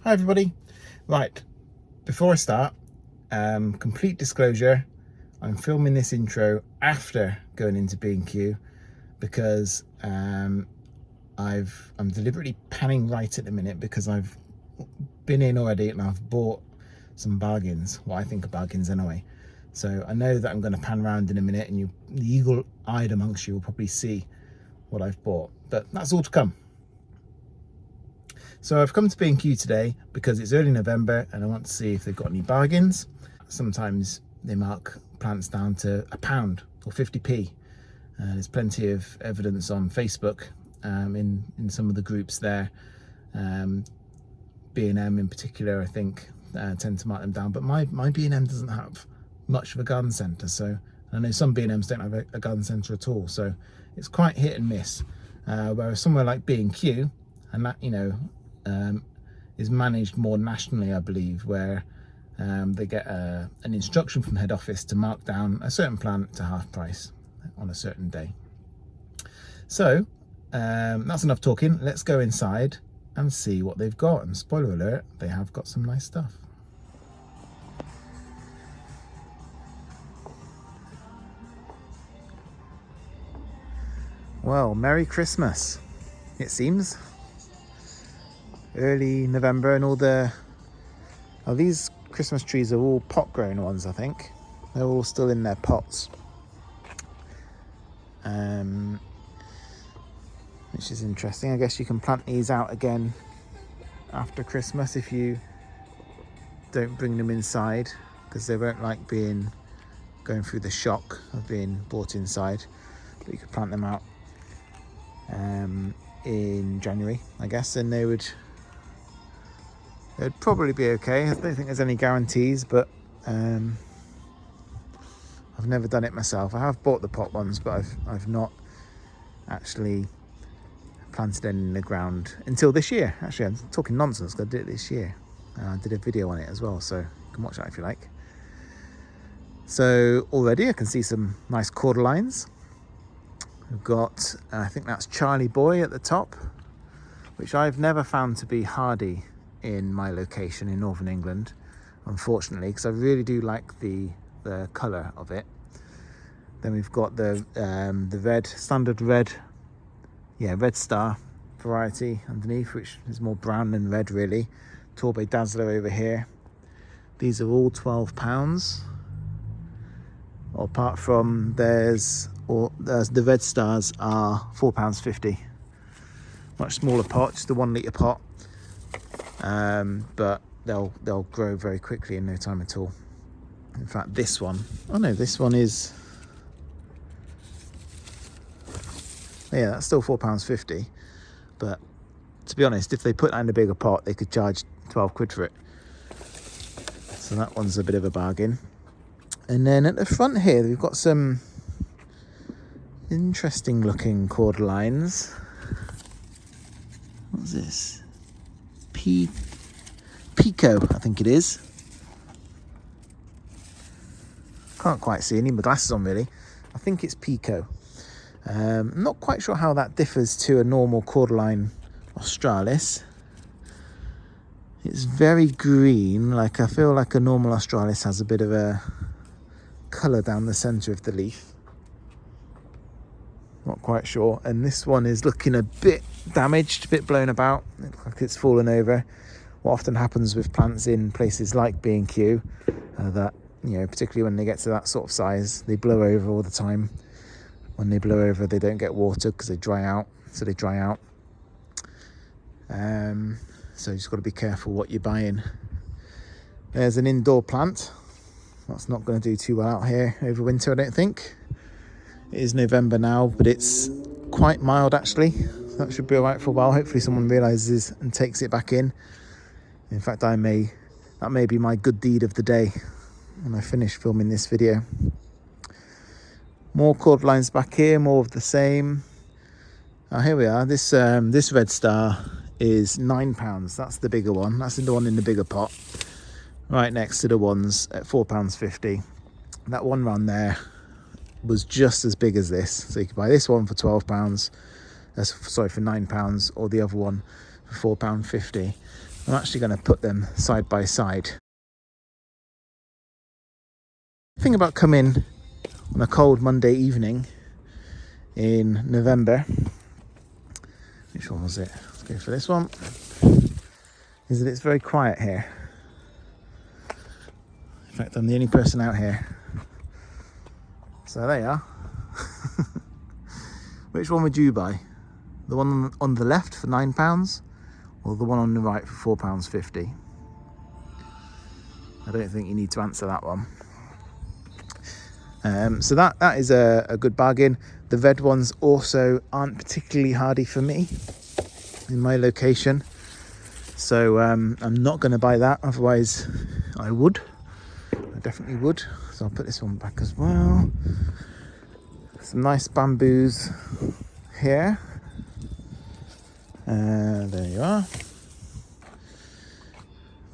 Hi everybody. Right, before I start, complete disclosure, I'm filming this intro after going into B&Q because I'm deliberately panning right at the minute because I've been in already and I've bought some bargains, what I think are bargains anyway. So I know that I'm going to pan around in a minute and the eagle-eyed amongst you will probably see what I've bought, but that's all to come. So I've come to B&Q today because it's early November and I want to see if they've got any bargains. Sometimes they mark plants down to £1 or 50p. There's plenty of evidence on Facebook in some of the groups there. B&M in particular, I think, tend to mark them down. But my B&M doesn't have much of a garden centre. So I know some B&Ms don't have a garden centre at all. So it's quite hit and miss. Whereas somewhere like B&Q, and that, is managed more nationally, I believe, where they get an instruction from head office to mark down a certain plant to half price on a certain day. So that's enough talking. Let's go inside and see what they've got. And spoiler alert, they have got some nice stuff. Well, Merry Christmas, it seems. Early November, and all these Christmas trees are all pot grown ones, I think. They're all still in their pots, which is interesting. I guess you can plant these out again after Christmas if you don't bring them inside, because they won't like going through the shock of being bought inside. But you could plant them out in January, I guess, and it'd probably be okay. I don't think there's any guarantees, but I've never done it myself. I have bought the pot ones, but I've not actually planted any in the ground until this year. Actually, I'm talking nonsense, because I did it this year. I did a video on it as well, so you can watch that if you like. So already I can see some nice cordylines. We've got, I think that's Charlie Boy at the top, which I've never found to be hardy in my location in northern England, unfortunately, because I really do like the colour of it. Then we've got the red, standard red, Red Star variety underneath, which is more brown than red really. Torbay Dazzler over here. These are all £12. Apart from there's the Red Stars are £4.50. Much smaller pot, just a 1 litre pot. But they'll grow very quickly in no time at all. In fact, this one, this one is, that's still £4.50. But to be honest, if they put that in a bigger pot, they could charge 12 quid for it. So that one's a bit of a bargain. And then at the front here, we've got some interesting looking cordylines. What's this? Pico, I think it is. Can't quite see, I need my glasses on really. I think it's Pico. I'm not quite sure how that differs to a normal cordyline australis. It's very green, like I feel like a normal australis has a bit of a colour down the centre of the leaf. Not quite sure. And this one is looking a bit damaged, a bit blown about. It looks like it's fallen over. What often happens with plants in places like B&Q, that, particularly when they get to that sort of size, they blow over all the time. When they blow over, they don't get water because they dry out. So they dry out. So you just got to be careful what you're buying. There's an indoor plant. That's not going to do too well out here over winter, I don't think. It is November now, but it's quite mild actually. That should be alright for a while. Hopefully someone realises and takes it back in. In fact, that may be my good deed of the day when I finish filming this video. More cordylines back here, more of the same. Oh, here we are. This Red Star is £9. That's the bigger one. That's the one in the bigger pot. Right next to the ones at £4.50. That one round there was just as big as this. So you could buy this one for £12. For £9, or the other one for £4.50. I'm actually going to put them side by side. The thing about coming on a cold Monday evening in November, which one was it? Let's go for this one, is that it's very quiet here. In fact, I'm the only person out here. So there you are. Which one would you buy? The one on the left for £9 or the one on the right for £4.50? I don't think you need to answer that one. So that is a good bargain. The red ones also aren't particularly hardy for me in my location. So I'm not going to buy that, otherwise I would. I definitely would. So I'll put this one back as well. Some nice bamboos here. There you are.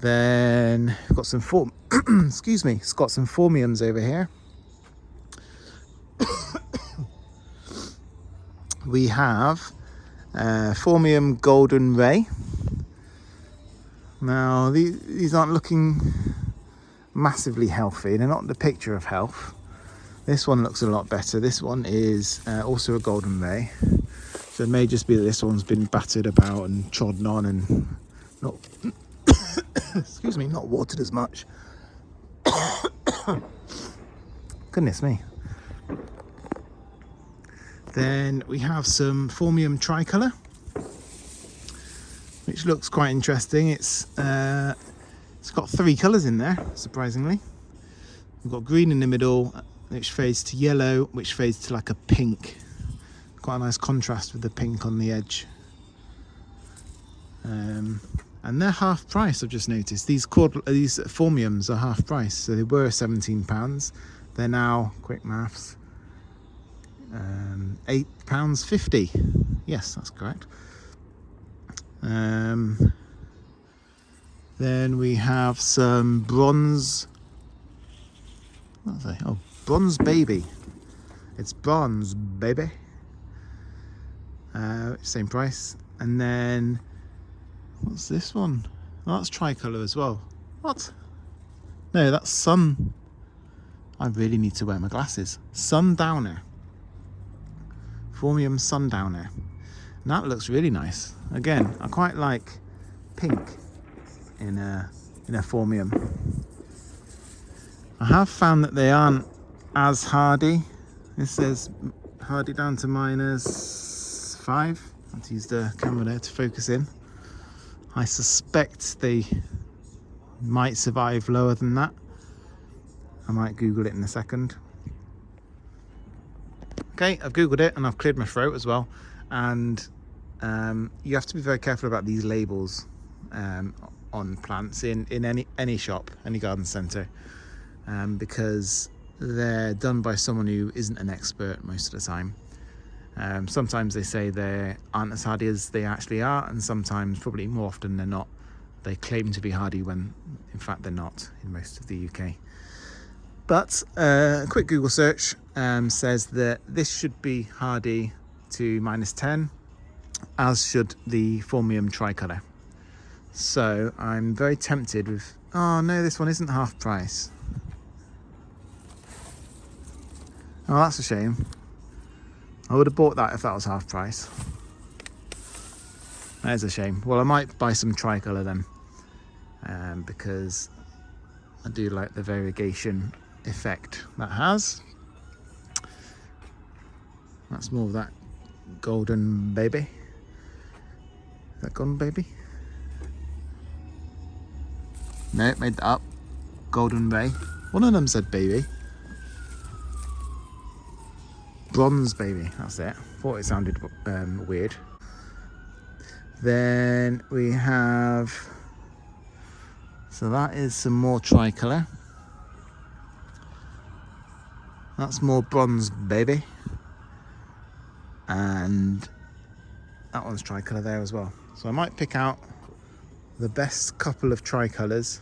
Then we've got some excuse me, it's got some phormiums over here. We have phormium golden ray. Now these aren't looking massively healthy. They're not the picture of health. This one looks a lot better. This one is also a golden ray. So it may just be that this one's been battered about and trodden on and not excuse me, not watered as much. Goodness me. Then we have some phormium tricolour, which looks quite interesting. It's got 3 colours in there, surprisingly. We've got green in the middle, which fades to yellow, which fades to like a pink. Quite a nice contrast with the pink on the edge. And they're half price, I've just noticed. These phormiums are half price, so they were £17. They're now, quick maths, £8.50. Yes, that's correct. Then we have some bronze. What are they? Oh, bronze baby. It's bronze baby. Same price. And then what's this one? Oh, that's tricolour as well. What? No, that's sun. I really need to wear my glasses. Sundowner. Phormium sundowner. And that looks really nice. Again, I quite like pink in a phormium. I have found that they aren't as hardy. This says hardy down to -5. I have to use the camera there to focus in. I suspect they might survive lower than that. I might Google it in a second. Okay, I've Googled it and I've cleared my throat as well. And you have to be very careful about these labels on plants in any shop, any garden centre, because they're done by someone who isn't an expert most of the time. Sometimes they say they aren't as hardy as they actually are, and sometimes, probably more often than not, they claim to be hardy when in fact they're not in most of the UK. But a quick Google search says that this should be hardy to -10, as should the phormium tricolour. So I'm very tempted with, oh no, this one isn't half price. Oh, that's a shame. I would have bought that if that was half price. That is a shame. Well, I might buy some tricolour then, because I do like the variegation effect that has. That's more of that golden baby. Is that golden baby? No, made that up. Golden ray. One of them said baby. Bronze baby, that's it. Thought it sounded weird. Then we have, so that is some more tricolour. That's more bronze baby. And that one's tricolour there as well. So I might pick out the best couple of tricolours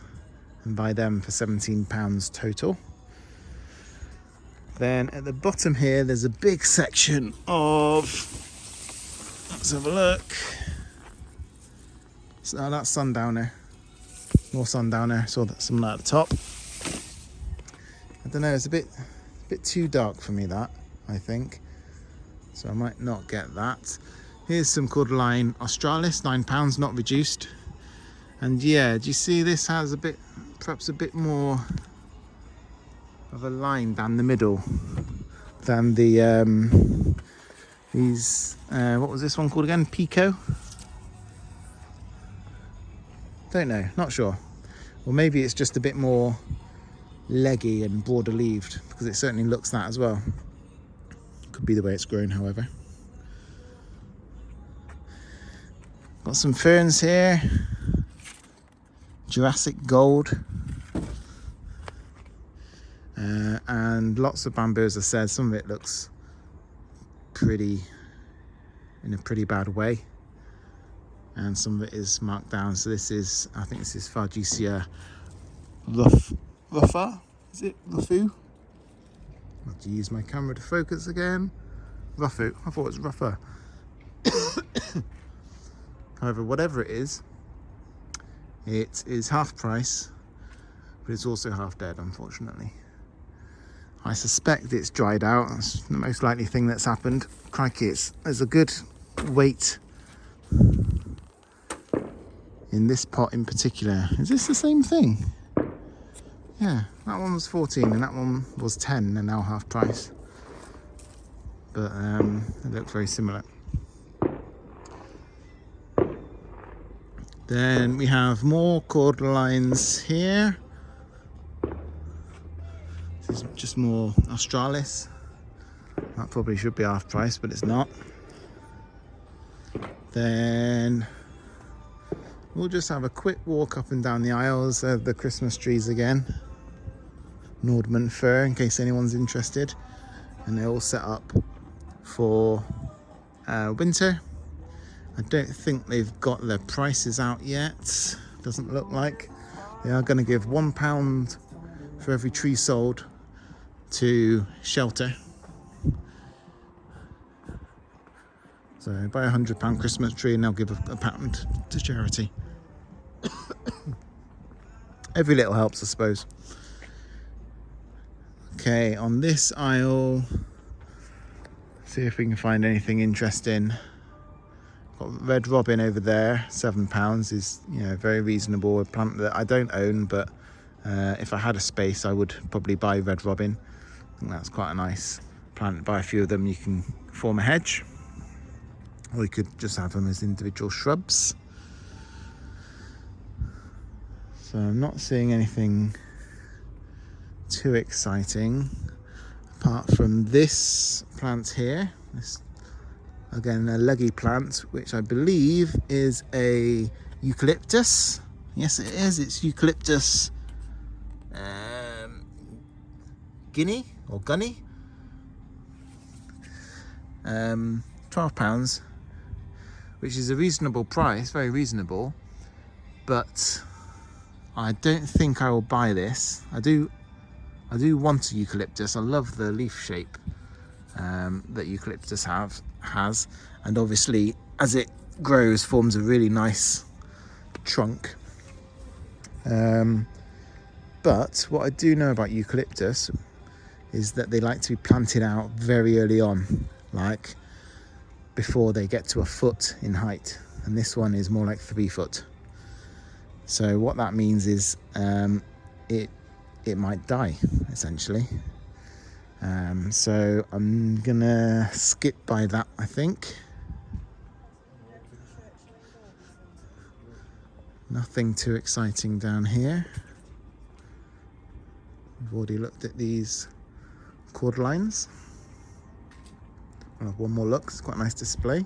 and buy them for £17 total. Then at the bottom here, there's a big section of, let's have a look. So that's sundowner. More sundowner. Saw that some at the top. I don't know. It's a bit too dark for me, that, I think. So I might not get that. Here's some cordyline australis, £9, not reduced. And yeah, do you see this has perhaps a bit more of a line down the middle than the what was this one called again? Pico? Don't know, not sure. Or maybe it's just a bit more leggy and broader leaved, because it certainly looks that as well. Could be the way it's grown, however. Got some ferns here. Jurassic gold. And lots of bamboo, as I said. Some of it looks in a pretty bad way. And some of it is marked down. So this is, I think this is Fargesia Ruffa? Is it Ruffu? I have to use my camera to focus again. Ruffu. I thought it was Ruffa. However, whatever it is half price, but it's also half dead, unfortunately. I suspect it's dried out. That's the most likely thing that's happened. Crikey, there's a good weight in this pot in particular. Is this the same thing? Yeah, that one was 14 and that one was 10 and now half price. But they look very similar. Then we have more cordylines here. This is just more australis. That probably should be half price, but it's not. Then we'll just have a quick walk up and down the aisles of the Christmas trees again. Nordman fir, in case anyone's interested. And they're all set up for winter. I don't think they've got their prices out yet. Doesn't look like. They are going to give £1 for every tree sold to shelter. So buy a £100 Christmas tree and they'll give a pound to charity. Every little helps, I suppose. Okay, on this aisle, see if we can find anything interesting. Got red robin over there, £7 is, you know, very reasonable. A plant that I don't own, but if I had a space, I would probably buy red robin. I think that's quite a nice plant. Buy a few of them, you can form a hedge, or you could just have them as individual shrubs. So I'm not seeing anything too exciting apart from this plant here. This, again, a leggy plant, which I believe is a eucalyptus. Yes, it is. It's eucalyptus guinea or gunny. £12, which is a reasonable price, very reasonable. But I don't think I will buy this. I do want a eucalyptus. I love the leaf shape that eucalyptus has, and obviously as it grows forms a really nice trunk. But what I do know about eucalyptus is that they like to be planted out very early on, like before they get to a foot in height, and this one is more like 3 foot. So what that means is it might die, essentially. So I'm gonna skip by that, I think. Nothing too exciting down here. We've already looked at these cordylines. I'll have one more look. It's quite a nice display.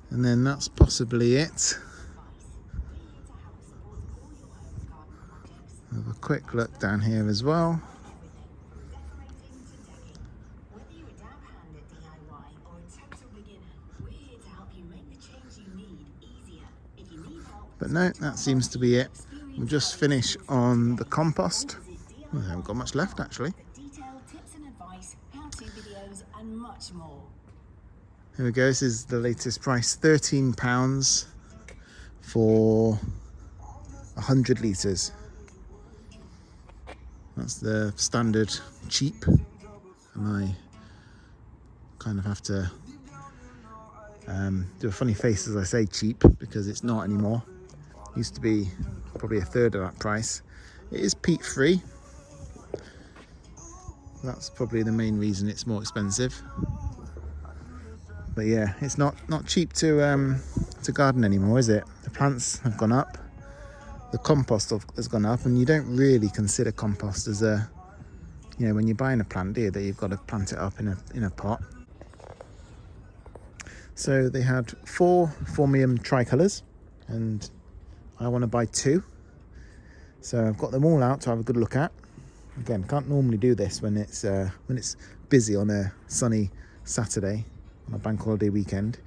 And then that's possibly it. Have a quick look down here as well. But no, that seems to be it. We'll just finish on the compost. Oh, I haven't got much left, actually. Here we go, this is the latest price, £13 for 100 litres. That's the standard cheap, and I kind of have to do a funny face as I say cheap, because it's not anymore. It used to be probably a third of that price. It is peat free. That's probably the main reason it's more expensive. But yeah, it's not cheap to garden anymore, is it? The plants have gone up, the compost has gone up, and you don't really consider compost as a, you know, when you're buying a plant, do you, that you've got to plant it up in a pot. So they had 4 phormium tricolours, and I want to buy 2. So I've got them all out to have a good look at. Again, can't normally do this when it's busy on a sunny Saturday on a bank holiday weekend.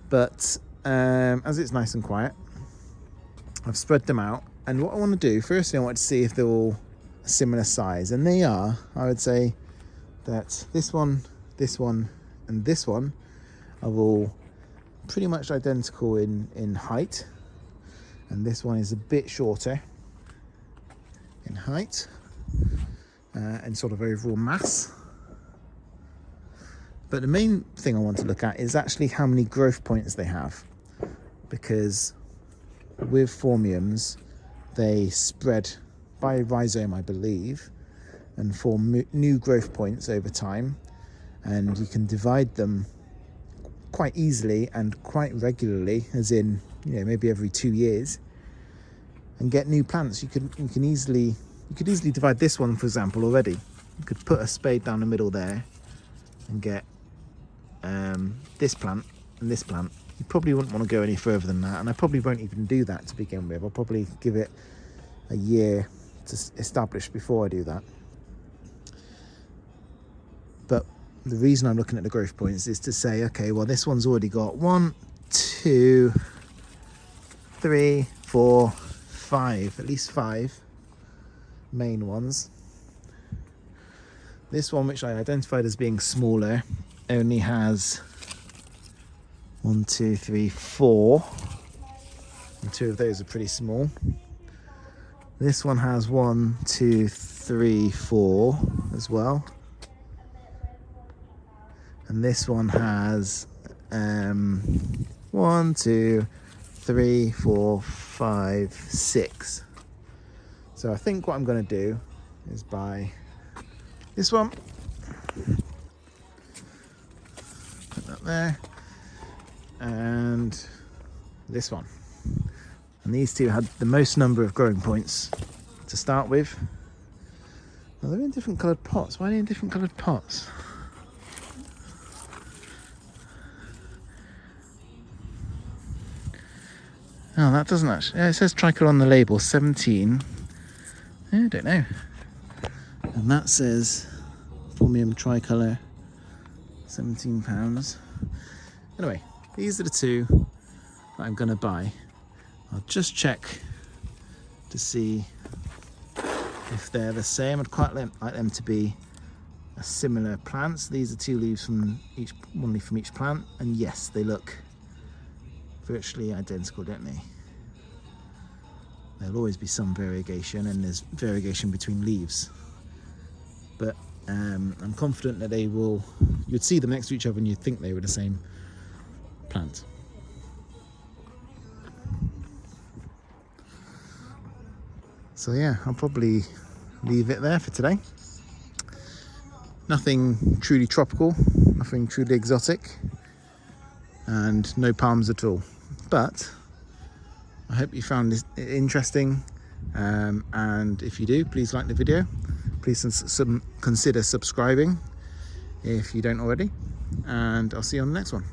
But as it's nice and quiet, I've spread them out. And what I want to do, firstly, I want to see if they're all a similar size, and they are. I would say that this one, and this one are all pretty much identical in height, and this one is a bit shorter in height and sort of overall mass. But the main thing I want to look at is actually how many growth points they have, because with phormiums they spread by rhizome, I believe, and form new growth points over time, and you can divide them quite easily and quite regularly, as in, you know, maybe every 2 years, and get new plants. You could easily divide this one, for example, already. You could put a spade down the middle there and get this plant and this plant. You probably wouldn't want to go any further than that, and I probably won't even do that to begin with. I'll probably give it a year to establish before I do that. But the reason I'm looking at the growth points is to say, okay, well, this one's already got 1, 2, 3, 4, 5, at least 5 main ones. This one, which I identified as being smaller, only has 1, 2, 3, 4, and 2 of those are pretty small. This one has 1, 2, 3, 4 as well. And this one has 1, 2, 3, 4, 5, 6. So I think what I'm going to do is buy this one, put that there, and this one. And these two had the most number of growing points to start with. Now they're in different coloured pots. Why are they in different coloured pots? Oh, that doesn't actually. Yeah, it says tricolor on the label, 17. I don't know. And that says phormium tricolor, £17. Anyway, these are the 2 that I'm going to buy. I'll just check to see if they're the same. I'd quite like them to be a similar plants. These are 2 leaves from each, 1 leaf from each plant, and yes, they look virtually identical, don't they? There'll always be some variegation, and there's variegation between leaves, but I'm confident that they will, you'd see them next to each other and you'd think they were the same plant. So yeah, I'll probably leave it there for today. Nothing truly tropical, nothing truly exotic, and no palms at all. But I hope you found this interesting, and if you do, please like the video. Please consider subscribing if you don't already, and I'll see you on the next one.